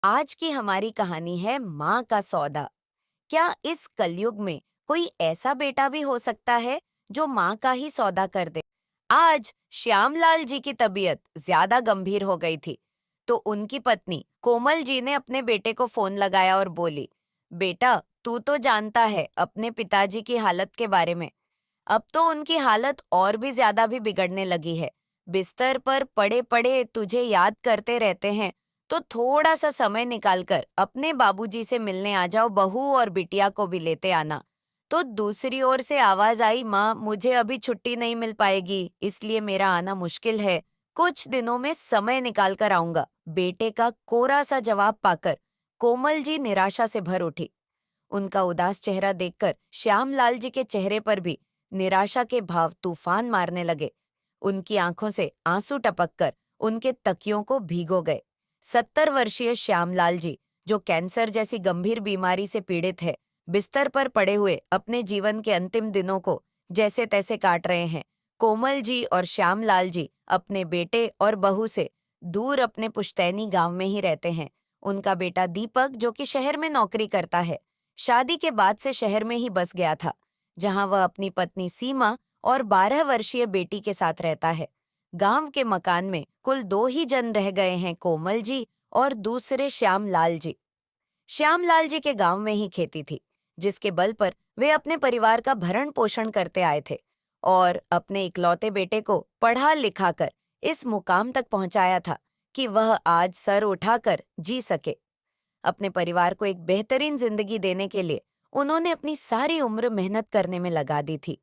आज की हमारी कहानी है माँ का सौदा। क्या इस कलयुग में कोई ऐसा बेटा भी हो सकता है जो माँ का ही सौदा कर दे? आज श्यामलाल जी की तबीयत ज्यादा गंभीर हो गई थी, तो उनकी पत्नी कोमल जी ने अपने बेटे को फोन लगाया और बोली, बेटा, तू तो जानता है अपने पिताजी की हालत के बारे में। अब तो उनकी हालत और भी ज्यादा भी बिगड़ने लगी है। बिस्तर पर पड़े पड़े तुझे याद करते रहते हैं, तो थोड़ा सा समय निकालकर अपने बाबूजी से मिलने आ जाओ, बहू और बिटिया को भी लेते आना। तो दूसरी ओर से आवाज आई, माँ, मुझे अभी छुट्टी नहीं मिल पाएगी, इसलिए मेरा आना मुश्किल है। कुछ दिनों में समय निकाल कर आऊंगा। बेटे का कोरा सा जवाब पाकर कोमल जी निराशा से भर उठी। उनका उदास चेहरा देखकर श्यामलाल जी के चेहरे पर भी निराशा के भाव तूफान मारने लगे। उनकी आंखों से आंसू टपककर उनके तकियों को भीगो गए। 70 वर्षीय श्यामलाल जी, जो कैंसर जैसी गंभीर बीमारी से पीड़ित है, बिस्तर पर पड़े हुए अपने जीवन के अंतिम दिनों को जैसे तैसे काट रहे हैं। कोमल जी और श्यामलाल जी अपने बेटे और बहू से दूर अपने पुश्तैनी गांव में ही रहते हैं। उनका बेटा दीपक, जो कि शहर में नौकरी करता है, शादी के बाद से शहर में ही बस गया था, जहां वह अपनी पत्नी सीमा और 12 वर्षीय बेटी के साथ रहता है। गांव के मकान में कुल दो ही जन रह गए हैं, कोमल जी और दूसरे श्यामलाल जी। श्यामलाल जी के गांव में ही खेती थी, जिसके बल पर वे अपने परिवार का भरण पोषण करते आए थे और अपने इकलौते बेटे को पढ़ा लिखाकर इस मुकाम तक पहुंचाया था कि वह आज सर उठाकर जी सके। अपने परिवार को एक बेहतरीन जिंदगी देने के लिए उन्होंने अपनी सारी उम्र मेहनत करने में लगा दी थी।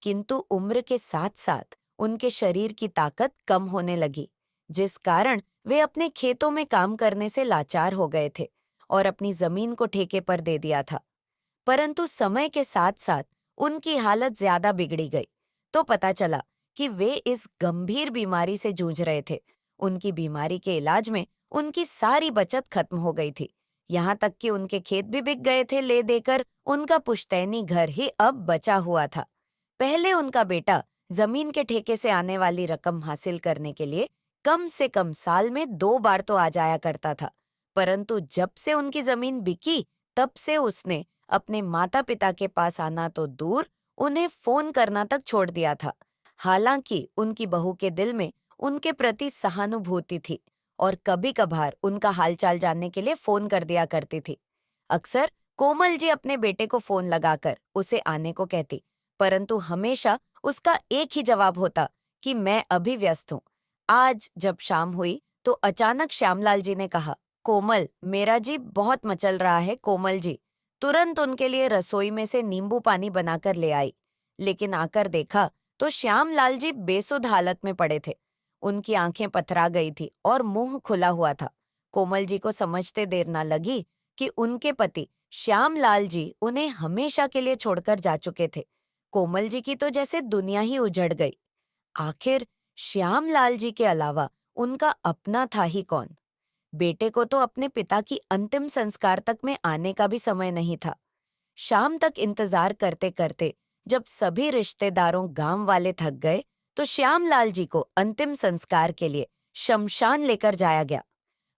किंतु उम्र के साथ साथ उनके शरीर की ताकत कम होने लगी, जिस कारण वे अपने खेतों में काम करने से लाचार हो गए थे और अपनी जमीन को ठेके पर दे दिया था। परंतु समय के साथ साथ उनकी हालत ज्यादा बिगड़ी गई, तो पता चला कि वे इस गंभीर बीमारी से जूझ रहे थे। उनकी बीमारी के इलाज में उनकी सारी बचत खत्म हो गई थी। यहाँ तक कि उनके खेत भी बिक गए थे ले देकर। उनका पुश्तैनी घर ही अब बचा हुआ था। पहले उनका बेटा जमीन के ठेके से आने वाली रकम हासिल करने के लिए कम से कम साल में 2 बार तो आ जाया करता था, परंतु जब से उनकी जमीन बिकी, तब से उसने अपने माता पिता के पास आना तो दूर, उन्हें फोन करना तक छोड़ दिया था। हालांकि उनकी बहू के दिल में उनके प्रति सहानुभूति थी और कभी कभार उनका हालचाल जानने के लिए फोन कर दिया करती थी। अक्सर कोमल जी अपने बेटे को फोन लगाकर उसे आने को कहती, परंतु हमेशा उसका एक ही जवाब होता कि मैं अभी व्यस्त हूँ। आज जब शाम हुई तो अचानक श्यामलाल जी ने कहा, कोमल, मेरा जी बहुत मचल रहा है। कोमल जी तुरंत उनके लिए रसोई में से नींबू पानी बनाकर ले आई, लेकिन आकर देखा तो श्यामलाल जी बेसुध हालत में पड़े थे। उनकी आंखें पथरा गई थी और मुंह खुला हुआ था। कोमल जी को समझते देर न लगी कि उनके पति श्यामलाल जी उन्हें हमेशा के लिए छोड़कर जा चुके थे। कोमल जी की तो जैसे दुनिया ही उजड़ गई। आखिर श्यामलाल जी के अलावा उनका अपना था ही कौन? बेटे को तो अपने पिता की अंतिम संस्कार तक में आने का भी समय नहीं था। शाम तक इंतजार करते करते जब सभी रिश्तेदारों गांव वाले थक गए, तो श्यामलाल जी को अंतिम संस्कार के लिए शमशान लेकर जाया गया।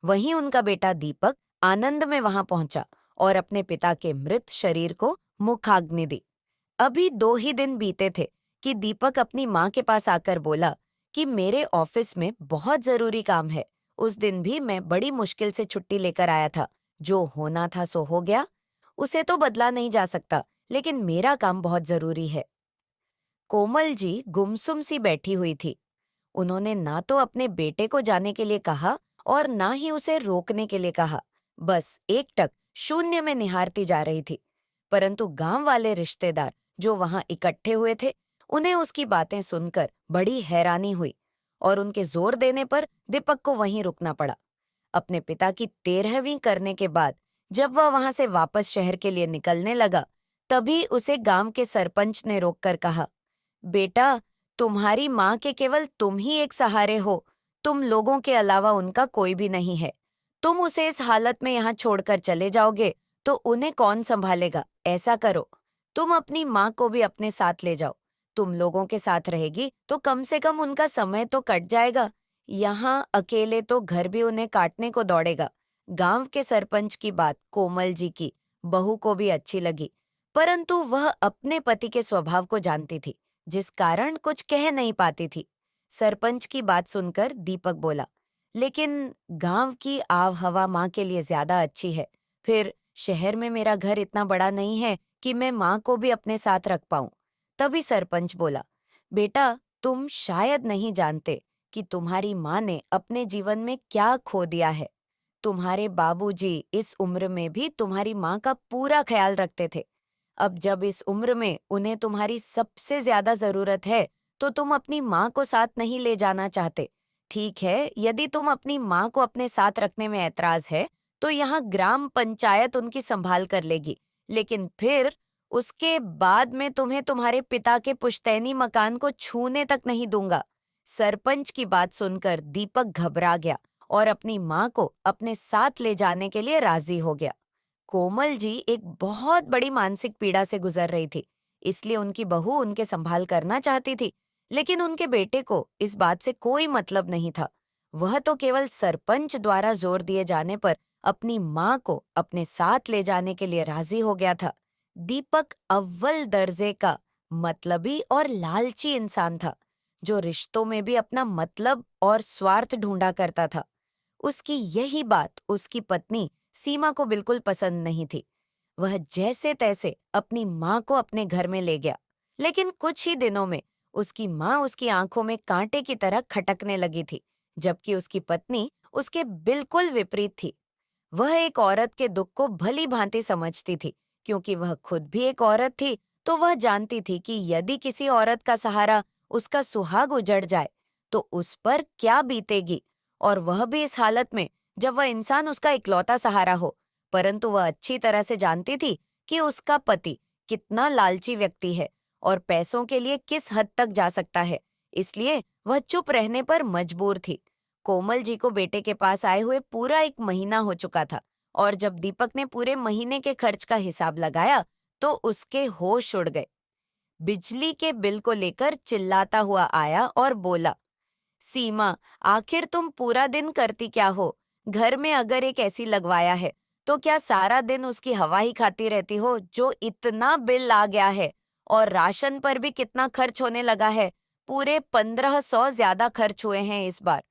वहीं उनका बेटा दीपक आनंद में वहां पहुंचा और अपने पिता के मृत शरीर को मुखाग्नि दी। अभी 2 ही दिन बीते थे कि दीपक अपनी माँ के पास आकर बोला कि मेरे ऑफिस में बहुत जरूरी काम है। उस दिन भी मैं बड़ी मुश्किल से छुट्टी लेकर आया था। जो होना था सो हो गया। उसे तो बदला नहीं जा सकता, लेकिन मेरा काम बहुत जरूरी है। कोमल जी गुमसुम सी बैठी हुई थी। उन्होंने ना तो अपने बेटे को जाने के लिए कहा और ना ही उसे रोकने के लिए कहा। बस एकटक शून्य में निहारती जा रही थी। परंतु गांव वाले रिश्तेदार जो वहां इकट्ठे हुए थे, उन्हें उसकी बातें सुनकर बड़ी हैरानी हुई और उनके जोर देने पर दीपक को वहीं रुकना पड़ा। अपने पिता की 13वीं करने के बाद जब वह वहां से वापस शहर के लिए निकलने लगा, तभी उसे गांव के सरपंच ने रोककर कहा, बेटा, तुम्हारी माँ के केवल तुम ही एक सहारे हो। तुम लोगों के अलावा उनका कोई भी नहीं है। तुम उसे इस हालत में यहाँ छोड़कर चले जाओगे तो उन्हें कौन संभालेगा? ऐसा करो, तुम अपनी माँ को भी अपने साथ ले जाओ। तुम लोगों के साथ रहेगी तो कम से कम उनका समय तो कट जाएगा। यहाँ अकेले तो घर भी उन्हें काटने को दौड़ेगा। गांव के सरपंच की बात कोमल जी की बहू को भी अच्छी लगी, परंतु वह अपने पति के स्वभाव को जानती थी, जिस कारण कुछ कह नहीं पाती थी। सरपंच की बात सुनकर दीपक बोला, लेकिन गांव की आव हवा माँ के लिए ज्यादा अच्छी है। फिर शहर में मेरा घर इतना बड़ा नहीं है कि मैं माँ को भी अपने साथ रख पाऊं। तभी सरपंच बोला, बेटा, तुम शायद नहीं जानते कि तुम्हारी माँ ने अपने जीवन में क्या खो दिया है। तुम्हारे बाबूजी इस उम्र में भी तुम्हारी माँ का पूरा ख्याल रखते थे। अब जब इस उम्र में उन्हें तुम्हारी सबसे ज्यादा जरूरत है, तो तुम अपनी माँ को साथ नहीं ले जाना चाहते। ठीक है, यदि तुम अपनी माँ को अपने साथ रखने में ऐतराज है, तो यहाँ ग्राम पंचायत उनकी संभाल कर लेगी। लेकिन फिर उसके बाद मैं तुम्हें तुम्हारे पिता के पुश्तैनी मकान को छूने तक नहीं दूंगा। सरपंच की बात सुनकर दीपक घबरा गया और अपनी माँ को अपने साथ ले जाने के लिए राजी हो गया। कोमल जी एक बहुत बड़ी मानसिक पीड़ा से गुजर रही थी, इसलिए उनकी बहू उनके संभाल करना चाहती थी, लेकिन उनके बेटे को इस बात से कोई मतलब नहीं था। वह तो केवल सरपंच द्वारा जोर दिए जाने पर अपनी माँ को अपने साथ ले जाने के लिए राजी हो गया था। दीपक अव्वल दर्जे का मतलबी और लालची इंसान था, जो रिश्तों में भी अपना मतलब और स्वार्थ ढूंढा करता था। उसकी यही बात उसकी पत्नी सीमा को बिल्कुल पसंद नहीं थी। वह जैसे तैसे अपनी माँ को अपने घर में ले गया, लेकिन कुछ ही दिनों में उसकी माँ उसकी आंखों में कांटे की तरह खटकने लगी थी, जबकि उसकी पत्नी उसके बिल्कुल विपरीत थी। वह एक औरत के दुख को भली भांति समझती थी, क्योंकि वह खुद भी एक औरत थी। तो वह जानती थी कि यदि किसी औरत का सहारा उसका सुहाग उजड़ जाए, तो उस पर क्या बीतेगी, और वह भी इस हालत में जब वह इंसान उसका इकलौता सहारा हो। परंतु वह अच्छी तरह से जानती थी कि उसका पति कितना लालची व्यक्ति है और पैसों के लिए किस हद तक जा सकता है, इसलिए वह चुप रहने पर मजबूर थी। कोमल जी को बेटे के पास आए हुए पूरा 1 महीना हो चुका था, और जब दीपक ने पूरे महीने के खर्च का हिसाब लगाया, तो उसके होश उड़ गए। बिजली के बिल को लेकर चिल्लाता हुआ आया और बोला, सीमा, आखिर तुम पूरा दिन करती क्या हो? घर में अगर एक ऐसी लगवाया है, तो क्या सारा दिन उसकी हवा ही खाती रहती हो? जो इतना बिल आ गया है, और राशन पर भी कितना खर्च होने लगा है। पूरे 1500 ज्यादा खर्च हुए हैं इस बार।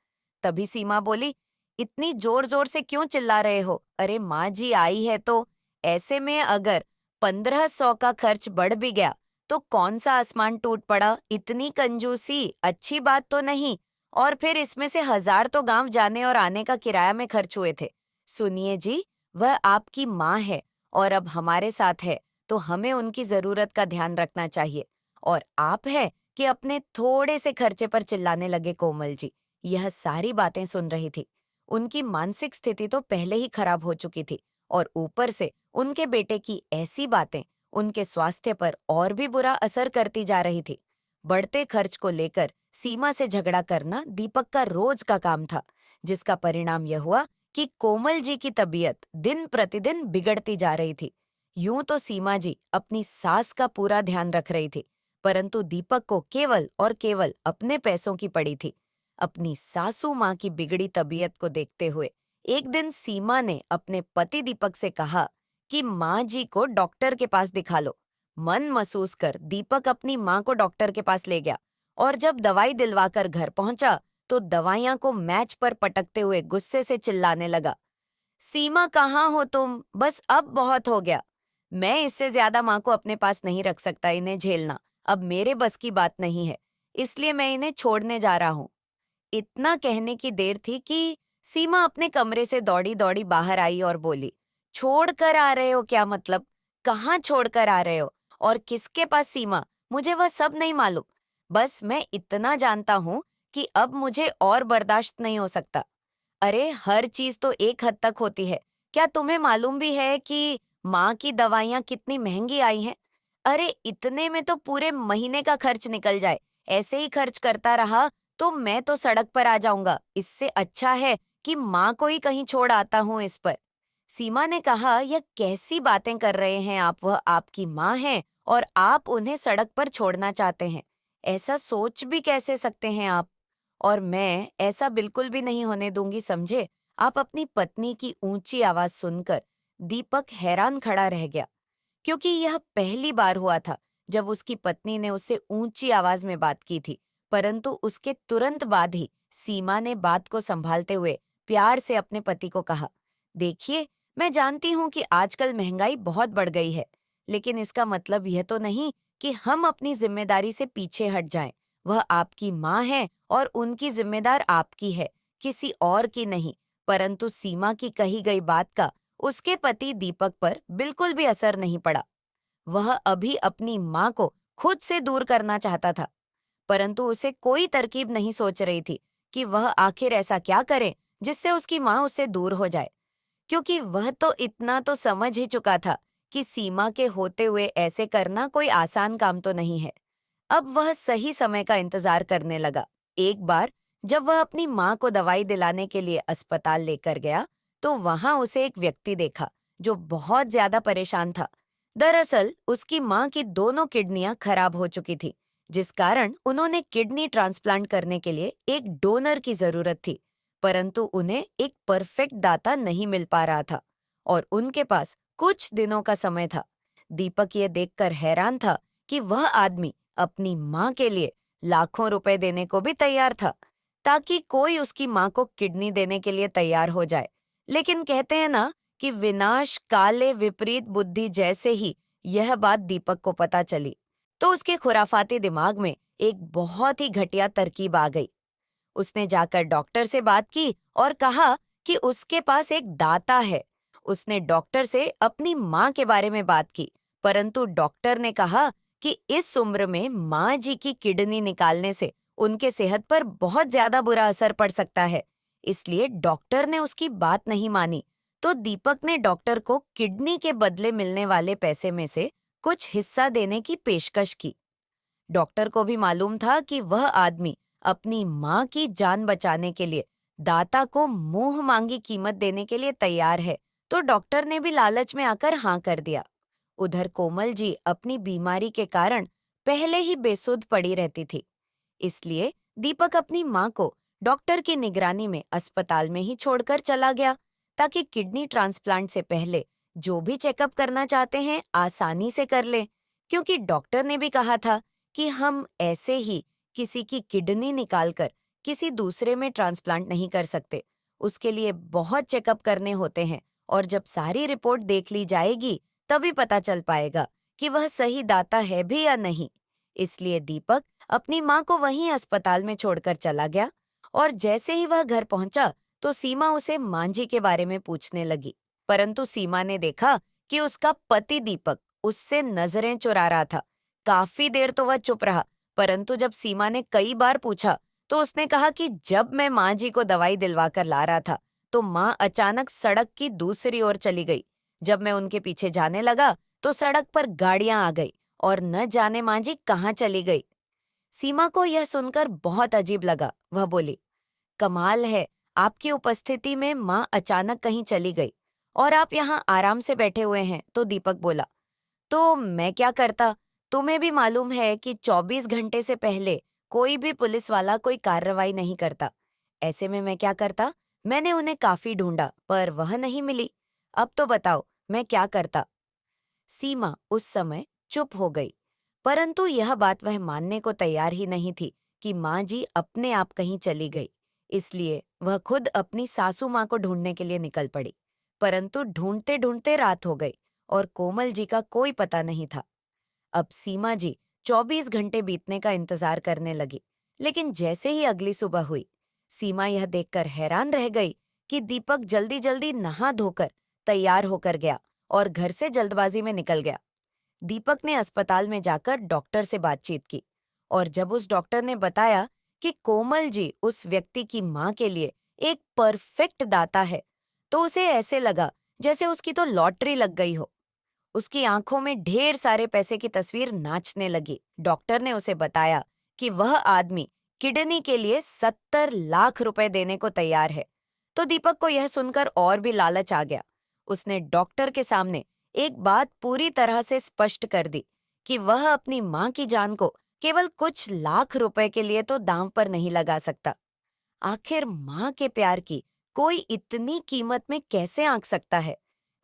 तभी सीमा बोली, इतनी जोर जोर से क्यों चिल्ला रहे हो? अरे माँ जी आई है तो। ऐसे में अगर 1500 का खर्च बढ़ भी गया, तो कौन सा आसमान टूट पड़ा? इतनी कंजूसी अच्छी बात तो नहीं। और फिर इसमें से 1000 तो गांव जाने और आने का किराया में खर्च हुए थे। सुनिए जी, वह आपकी माँ है और अब हमारे साथ है, तो हमें उनकी जरूरत का ध्यान रखना चाहिए। और आप है कि अपने थोड़े से खर्चे पर चिल्लाने लगे। कोमल जी यह सारी बातें सुन रही थी। उनकी मानसिक स्थिति तो पहले ही खराब हो चुकी थी, और ऊपर से उनके बेटे की ऐसी बातें उनके स्वास्थ्य पर और भी बुरा असर करती जा रही थी। बढ़ते खर्च को लेकर सीमा से झगड़ा करना दीपक का रोज का काम था, जिसका परिणाम यह हुआ कि कोमल जी की तबीयत दिन प्रतिदिन बिगड़ती जा रही थी। यूं तो सीमा जी अपनी सास का पूरा ध्यान रख रही थी, परंतु दीपक को केवल और केवल अपने पैसों की पड़ी थी। अपनी सासू माँ की बिगड़ी तबीयत को देखते हुए एक दिन सीमा ने अपने पति दीपक से कहा कि माँ जी को डॉक्टर के पास दिखा लो। मन महसूस कर दीपक अपनी माँ को डॉक्टर के पास ले गया, और जब दवाई दिलवाकर घर पहुंचा, तो दवाइयां को मैच पर पटकते हुए गुस्से से चिल्लाने लगा, सीमा कहाँ हो तुम? बस अब बहुत हो गया। मैं इससे ज्यादा माँ को अपने पास नहीं रख सकता, इन्हें झेलना अब मेरे बस की बात नहीं है, इसलिए मैं इन्हें छोड़ने जा रहा हूँ। इतना कहने की देर थी कि सीमा अपने कमरे से दौड़ी दौड़ी बाहर आई और बोली, छोड़ कर आ रहे हो? क्या मतलब? कहाँ छोड़ कर आ रहे हो और किसके पास? सीमा, मुझे वह सब नहीं मालूम। बस मैं इतना जानता हूँ कि अब मुझे और बर्दाश्त नहीं हो सकता। अरे हर चीज तो एक हद तक होती है। क्या तुम्हें मालूम भी है कि माँ की दवाइयाँ कितनी महंगी आई हैं? अरे इतने में तो पूरे महीने का खर्च निकल जाए। ऐसे ही खर्च करता रहा तो मैं तो सड़क पर आ जाऊंगा। इससे अच्छा है कि माँ को ही कहीं छोड़ आता हूँ इस पर। सीमा ने कहा, यह कैसी बातें कर रहे हैं आप? वह आपकी माँ हैं और आप उन्हें सड़क पर छोड़ना चाहते हैं। ऐसा सोच भी कैसे सकते हैं आप? और मैं ऐसा बिल्कुल भी नहीं होने दूंगी, समझे? आप अपनी पत्नी की ऊंची आवाज सुनकर दीपक हैरान खड़ा रह गया, क्योंकि यह पहली बार हुआ था जब उसकी पत्नी ने उससे ऊंची आवाज में बात की थी। परंतु उसके तुरंत बाद ही सीमा ने बात को संभालते हुए प्यार से अपने पति को कहा, देखिए, मैं जानती हूँ कि आजकल महंगाई बहुत बढ़ गई है, लेकिन इसका मतलब यह तो नहीं कि हम अपनी जिम्मेदारी से पीछे हट जाएं। वह आपकी माँ है और उनकी जिम्मेदार आपकी है, किसी और की नहीं। परंतु सीमा की कही गई बात का उसके पति दीपक पर बिल्कुल भी असर नहीं पड़ा। वह अभी अपनी माँ को खुद से दूर करना चाहता था, परंतु उसे कोई तरकीब नहीं सोच रही थी कि वह आखिर ऐसा क्या करे जिससे उसकी माँ उससे दूर हो जाए, क्योंकि वह तो इतना तो समझ ही चुका था कि सीमा के होते हुए ऐसे करना कोई आसान काम तो नहीं है। अब वह सही समय का इंतजार करने लगा। एक बार जब वह अपनी माँ को दवाई दिलाने के लिए अस्पताल लेकर गया, तो वहां उसे एक व्यक्ति देखा जो बहुत ज्यादा परेशान था। दरअसल उसकी माँ की दोनों किडनियां खराब हो चुकी थी, जिस कारण उन्होंने किडनी ट्रांसप्लांट करने के लिए एक डोनर की जरूरत थी। परंतु उन्हें एक परफेक्ट दाता नहीं मिल पा रहा था और उनके पास कुछ दिनों का समय था। दीपक ये देखकर हैरान था कि वह आदमी अपनी माँ के लिए लाखों रुपए देने को भी तैयार था, ताकि कोई उसकी माँ को किडनी देने के लिए तैयार हो जाए। लेकिन कहते हैं ना कि विनाश काले विपरीत बुद्धि जैसे ही यह बात दीपक को पता चली, तो उसके खुराफाती दिमाग में एक बहुत ही घटिया तरकीब आ गई। उसने जाकर डॉक्टर से बात की और कहा कि उसके पास एक दाता है। उसने डॉक्टर से अपनी माँ के बारे में बात की, परंतु डॉक्टर ने कहा कि इस उम्र में माँ जी की किडनी निकालने से उनके सेहत पर बहुत ज्यादा बुरा असर पड़ सकता है। इसलिए डॉक्टर ने उसकी बात नहीं मानी। तो दीपक ने डॉक्टर को किडनी के बदले मिलने वाले पैसे में से कुछ हिस्सा देने की पेशकश की। डॉक्टर को भी मालूम था कि वह आदमी अपनी माँ की जान बचाने के लिए दाता को मुंह मांगी कीमत देने के लिए तैयार है, तो डॉक्टर ने भी लालच में आकर हाँ कर दिया। उधर कोमल जी अपनी बीमारी के कारण पहले ही बेसुध पड़ी रहती थी, इसलिए दीपक अपनी माँ को डॉक्टर की निगरानी में अस्पताल में ही छोड़कर चला गया, ताकि किडनी ट्रांसप्लांट से पहले जो भी चेकअप करना चाहते हैं आसानी से कर ले, क्योंकि डॉक्टर ने भी कहा था कि हम ऐसे ही किसी की किडनी निकालकर किसी दूसरे में ट्रांसप्लांट नहीं कर सकते। उसके लिए बहुत चेकअप करने होते हैं और जब सारी रिपोर्ट देख ली जाएगी तभी पता चल पाएगा कि वह सही दाता है भी या नहीं। इसलिए दीपक अपनी माँ को वहीं अस्पताल में छोड़कर चला गया और जैसे ही वह घर पहुंचा तो सीमा उसे मांझी के बारे में पूछने लगी। परंतु सीमा ने देखा कि उसका पति दीपक उससे नजरें चुरा रहा था। काफी देर तो वह चुप रहा, परंतु जब सीमा ने कई बार पूछा तो उसने कहा कि जब मैं माँ जी को दवाई दिलवा कर ला रहा था तो माँ अचानक सड़क की दूसरी ओर चली गई। जब मैं उनके पीछे जाने लगा तो सड़क पर गाड़ियां आ गई और न जाने माँ जी कहाँ चली गई। सीमा को यह सुनकर बहुत अजीब लगा। वह बोली, कमाल है, आपकी उपस्थिति में माँ अचानक कहीं चली गई और आप यहाँ आराम से बैठे हुए हैं। तो दीपक बोला, तो मैं क्या करता? तुम्हें भी मालूम है कि 24 घंटे से पहले कोई भी पुलिस वाला कोई कार्रवाई नहीं करता। ऐसे में मैं क्या करता? मैंने उन्हें काफी ढूंढा पर वह नहीं मिली। अब तो बताओ मैं क्या करता? सीमा उस समय चुप हो गई, परंतु यह बात वह मानने को तैयार ही नहीं थी कि माँ जी अपने आप कहीं चली गई। इसलिए वह खुद अपनी सासू माँ को ढूंढने के लिए निकल पड़ी। परंतु ढूंढते ढूंढते रात हो गई और कोमल जी का कोई पता नहीं था। अब सीमा जी 24 घंटे बीतने का इंतजार करने लगी, लेकिन जैसे ही अगली सुबह हुई, सीमा यह देखकर हैरान रह गई कि दीपक जल्दी जल्दी नहा धोकर तैयार होकर गया और घर से जल्दबाजी में निकल गया। दीपक ने अस्पताल में जाकर डॉक्टर से बातचीत की और जब उस डॉक्टर ने बताया कि कोमल जी उस व्यक्ति की माँ के लिए एक परफेक्ट दाता है, तो उसे ऐसे लगा जैसे उसकी तो लॉटरी लग गई हो। उसकी आंखों में ढेर सारे पैसे की तस्वीर नाचने लगी। डॉक्टर ने उसे बताया कि वह आदमी किडनी के लिए 70 लाख रुपए देने को तैयार है। तो दीपक को यह सुनकर और भी लालच आ गया। उसने डॉक्टर के सामने एक बात पूरी तरह से स्पष्ट कर दी कि वह अपनी माँ की जान को केवल कुछ लाख रुपए के लिए तो दांव पर नहीं लगा सकता। आखिर माँ के प्यार की कोई इतनी कीमत में कैसे आंक सकता है?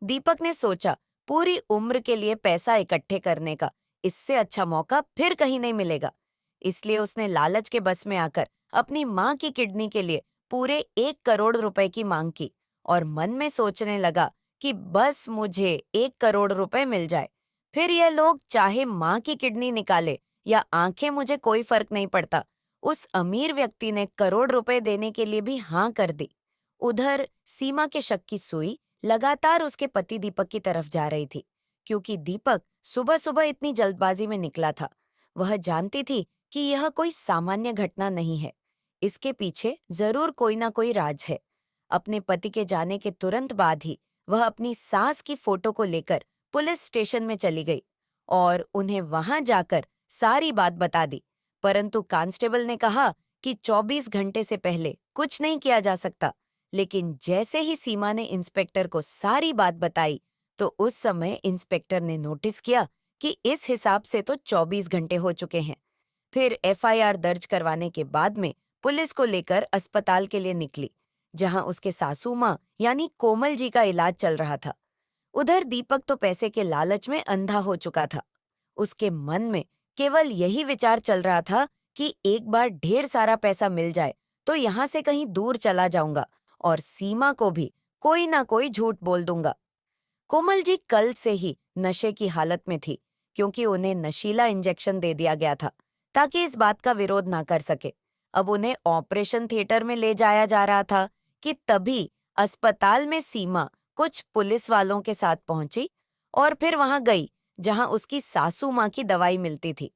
दीपक ने सोचा, पूरी उम्र के लिए पैसा इकट्ठे करने का इससे अच्छा मौका फिर कहीं नहीं मिलेगा। इसलिए उसने लालच के बस में आकर अपनी माँ की किडनी के लिए पूरे 1 करोड़ रुपए की मांग की और मन में सोचने लगा कि बस मुझे 1 करोड़ रुपए मिल जाए, फिर यह लोग चाहे माँ की किडनी निकाले या आंखें, मुझे कोई फर्क नहीं पड़ता। उस अमीर व्यक्ति ने करोड़ रुपए देने के लिए भी हाँ कर दी। उधर सीमा के शक की सुई लगातार उसके पति दीपक की तरफ जा रही थी, क्योंकि दीपक सुबह सुबह इतनी जल्दबाजी में निकला था। वह जानती थी कि यह कोई सामान्य घटना नहीं है, इसके पीछे जरूर कोई ना कोई राज है। अपने पति के जाने के तुरंत बाद ही वह अपनी सास की फोटो को लेकर पुलिस स्टेशन में चली गई और उन्हें वहां जाकर सारी बात बता दी। परंतु कांस्टेबल ने कहा कि 24 घंटे से पहले कुछ नहीं किया जा सकता। लेकिन जैसे ही सीमा ने इंस्पेक्टर को सारी बात बताई, तो उस समय इंस्पेक्टर ने नोटिस किया कि इस हिसाब से तो 24 घंटे हो चुके हैं। फिर एफआईआर दर्ज करवाने के बाद में पुलिस को लेकर अस्पताल के लिए निकली, जहां उसके सासू माँ यानी कोमल जी का इलाज चल रहा था। उधर दीपक तो पैसे के लालच में अंधा हो चुका था। उसके मन में केवल यही विचार चल रहा था कि एक बार ढेर सारा पैसा मिल जाए तो यहाँ से कहीं दूर चला जाऊंगा और सीमा को भी कोई ना कोई झूठ बोल दूंगा। कोमल जी कल से ही नशे की हालत में थी, क्योंकि उन्हें नशीला इंजेक्शन दे दिया गया था ताकि इस बात का विरोध ना कर सके। अब उन्हें ऑपरेशन थिएटर में ले जाया जा रहा था कि तभी अस्पताल में सीमा कुछ पुलिस वालों के साथ पहुंची और फिर वहां गई जहां उसकी सासू माँ की दवाई मिलती थी।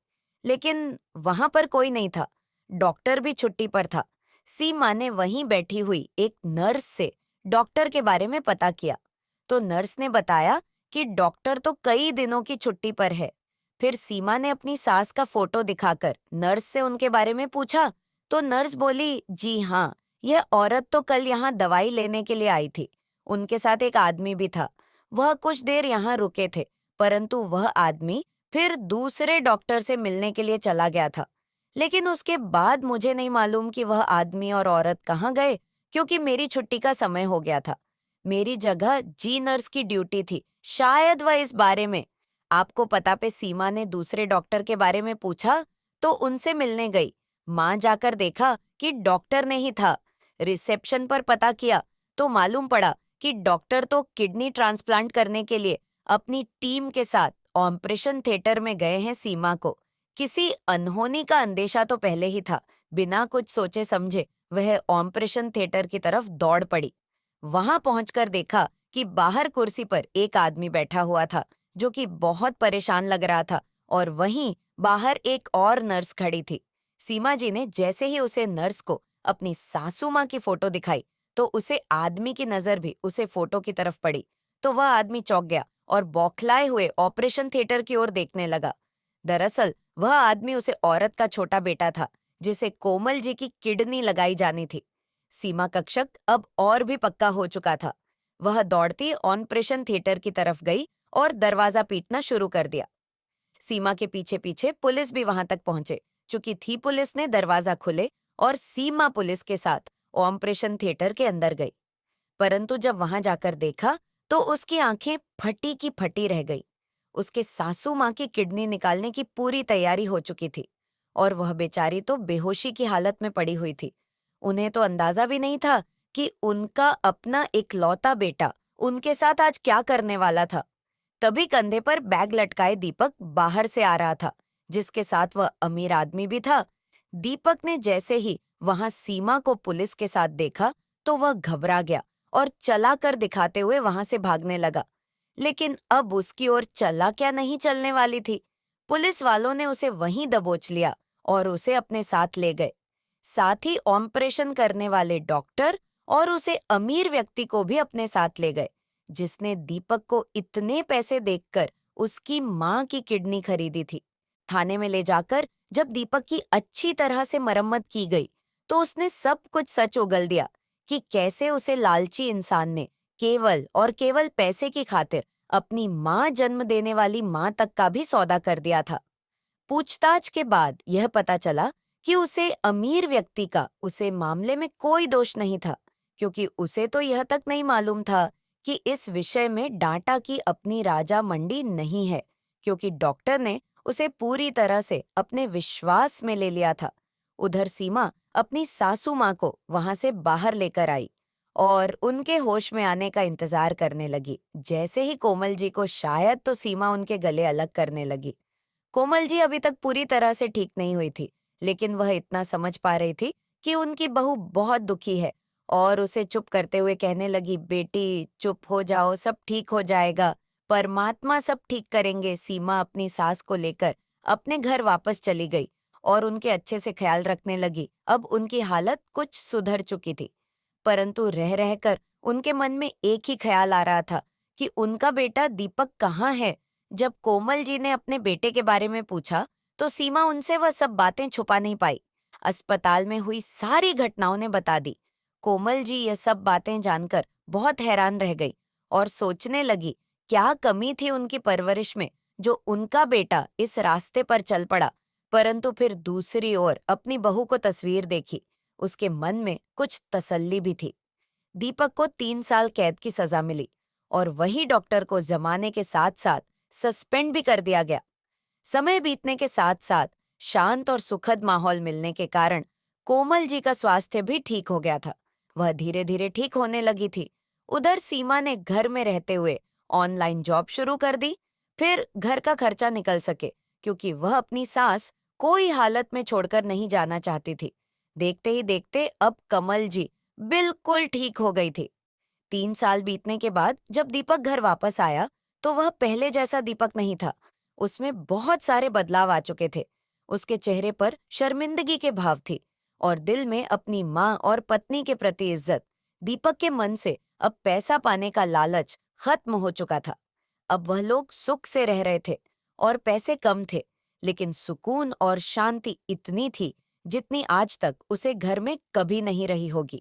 लेकिन वहां पर कोई नहीं था, डॉक्टर भी छुट्टी पर था। सीमा ने वहीं बैठी हुई एक नर्स से डॉक्टर के बारे में पता किया, तो नर्स ने बताया कि डॉक्टर तो कई दिनों की छुट्टी पर है। फिर सीमा ने अपनी सास का फोटो दिखाकर नर्स से उनके बारे में पूछा, तो नर्स बोली, जी हाँ, यह औरत तो कल यहाँ दवाई लेने के लिए आई थी। उनके साथ एक आदमी भी था। वह कुछ देर यहाँ रुके थे, परंतु वह आदमी फिर दूसरे डॉक्टर से मिलने के लिए चला गया था। लेकिन उसके बाद मुझे नहीं मालूम कि वह आदमी और औरत कहाँ गए, क्योंकि मेरी छुट्टी का समय हो गया था। मेरी जगह जी नर्स की ड्यूटी थी, शायद वह इस बारे में। आपको पता पे सीमा ने दूसरे डॉक्टर के बारे में पूछा तो उनसे मिलने गई। माँ जाकर देखा कि डॉक्टर नहीं था। रिसेप्शन पर पता किया तो मालूम पड़ा कि डॉक्टर तो किडनी ट्रांसप्लांट करने के लिए अपनी टीम के साथ ऑपरेशन थिएटर में गए हैं सीमा को। किसी अनहोनी का अंदेशा तो पहले ही था। बिना कुछ सोचे समझे वह ऑपरेशन थिएटर की तरफ दौड़ पड़ी। वहां पहुंचकर देखा कि बाहर कुर्सी पर एक आदमी बैठा हुआ था, जो कि बहुत परेशान लग रहा था, और वहीं बाहर एक और नर्स खड़ी थी। सीमा जी ने जैसे ही उसे नर्स को अपनी सासू माँ की फोटो दिखाई, तो उसे आदमी की नजर भी उसे फोटो की तरफ पड़ी। तो वह आदमी चौंक गया और बौखलाए हुए ऑपरेशन थिएटर की ओर देखने लगा। दरअसल वह आदमी उसे औरत का छोटा बेटा था, जिसे कोमल जी की किडनी लगाई जानी थी। सीमा का शक अब और भी पक्का हो चुका था। वह दौड़ती ऑपरेशन थिएटर की तरफ गई और दरवाजा पीटना शुरू कर दिया। सीमा के पीछे पीछे पुलिस भी वहां तक पहुंचे। चूंकि थी पुलिस ने दरवाजा खुले और सीमा पुलिस के साथ ऑपरेशन थिएटर के अंदर गई। परंतु जब वहां जाकर देखा तो उसकी आंखें फटी की फटी रह गई। उसके सासू माँ की किडनी निकालने की पूरी तैयारी हो चुकी थी और वह बेचारी तो बेहोशी की हालत में पड़ी हुई थी। उन्हें तो अंदाजा भी नहीं था कि उनका अपना इकलौता बेटा उनके साथ आज क्या करने वाला था। तभी कंधे पर बैग लटकाए दीपक बाहर से आ रहा था, जिसके साथ वह अमीर आदमी भी था। दीपक ने जैसे ही वहां सीमा को पुलिस के साथ देखा तो वह घबरा गया और चला कर दिखाते हुए वहां से भागने लगा। लेकिन अब उसकी ओर चला क्या नहीं चलने वाली थी। पुलिस वालों ने उसे वहीं दबोच लिया और उसे अपने साथ ले गए। साथ ही ऑपरेशन करने वाले डॉक्टर और उसे अमीर व्यक्ति को भी अपने साथ ले गए, जिसने दीपक को इतने पैसे देकर उसकी माँ की किडनी खरीदी थी। थाने में ले जाकर जब दीपक की अच्छी तरह से मरम्मत की गई, तो उसने सब कुछ सच उगल दिया कि कैसे उसे लालची इंसान ने केवल और केवल पैसे की खातिर अपनी माँ जन्म देने वाली माँ तक का भी सौदा कर दिया था। पूछताछ के बाद यह पता चला कि उसे अमीर व्यक्ति का उसे मामले में कोई दोष नहीं था, क्योंकि उसे तो यह तक नहीं मालूम था कि इस विषय में डांटा की अपनी राजा मंडी नहीं है, क्योंकि डॉक्टर ने उसे पूरी तरह से अपने विश्वास में ले लिया था। उधर सीमा अपनी सासू माँ को वहां से बाहर लेकर आई और उनके होश में आने का इंतजार करने लगी। जैसे ही कोमल जी को शायद तो सीमा उनके गले अलग करने लगी। कोमल जी अभी तक पूरी तरह से ठीक नहीं हुई थी, लेकिन वह इतना समझ पा रही थी कि उनकी बहू बहुत दुखी है और उसे चुप करते हुए कहने लगी, बेटी चुप हो जाओ, सब ठीक हो जाएगा, परमात्मा सब ठीक करेंगे। सीमा अपनी सास को लेकर अपने घर वापस चली गई और उनके अच्छे से ख्याल रखने लगी। अब उनकी हालत कुछ सुधर चुकी थी, परंतु रह रहकर उनके मन में एक ही ख्याल आ रहा था कि उनका बेटा दीपक कहाँ है। जब कोमल जी ने अपने बेटे के बारे में पूछा, तो सीमा उनसे वह सब बातें छुपा नहीं पाई। अस्पताल में हुई सारी घटनाओं ने बता दी। कोमल जी ये सब बातें जानकर बहुत हैरान रह गई और सोचने लगी, क्या कमी थी उनकी परवरिश में जो उनका बेटा इस रास्ते पर चल पड़ा। परंतु फिर दूसरी ओर अपनी बहू को तस्वीर देखी, उसके मन में कुछ तसल्ली भी थी। दीपक को 3 साल कैद की सजा मिली और वही डॉक्टर को जमाने के साथ साथ सस्पेंड भी कर दिया गया। समय बीतने के साथ साथ शांत और सुखद माहौल मिलने के कारण कोमल जी का स्वास्थ्य भी ठीक हो गया था। वह धीरे धीरे ठीक होने लगी थी। उधर सीमा ने घर में रहते हुए ऑनलाइन जॉब शुरू कर दी, फिर घर का खर्चा निकल सके, क्योंकि वह अपनी सास कोई हालत में छोड़कर नहीं जाना चाहती थी। देखते ही देखते अब कमल जी बिल्कुल ठीक हो गई थी। 3 साल बीतने के बाद जब दीपक घर वापस आया, तो वह पहले जैसा दीपक नहीं था। उसमें बहुत सारे बदलाव आ चुके थे। उसके चेहरे पर शर्मिंदगी के भाव थी और दिल में अपनी माँ और पत्नी के प्रति इज्जत। दीपक के मन से अब पैसा पाने का लालच खत्म हो चुका था। अब वह लोग सुख से रह रहे थे और पैसे कम थे, लेकिन सुकून और शांति इतनी थी जितनी आज तक उसे घर में कभी नहीं रही होगी।